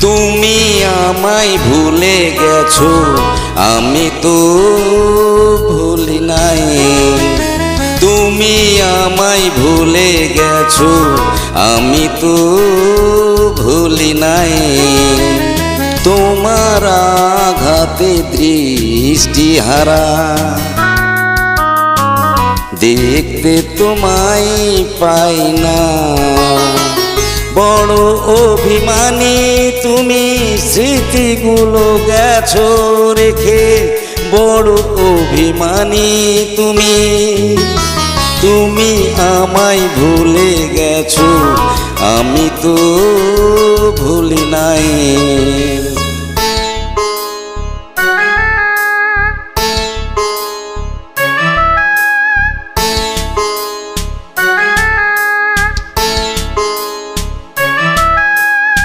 তুমি আমায় ভুলে গেছো, আমি তো ভুলি নাই। তুমি আমায় ভুলে গেছো, আমি তো ভুলি নাই। তোমার আঘাতে দৃষ্টিহারা, দেখতে তোমায় পাই না। বড় অভিমানী তুমি, স্মৃতিগুলো গেছো রেখে। বড় অভিমানী তুমি, তুমি আমায় ভুলে গেছো, আমি তো ভুলি নাই।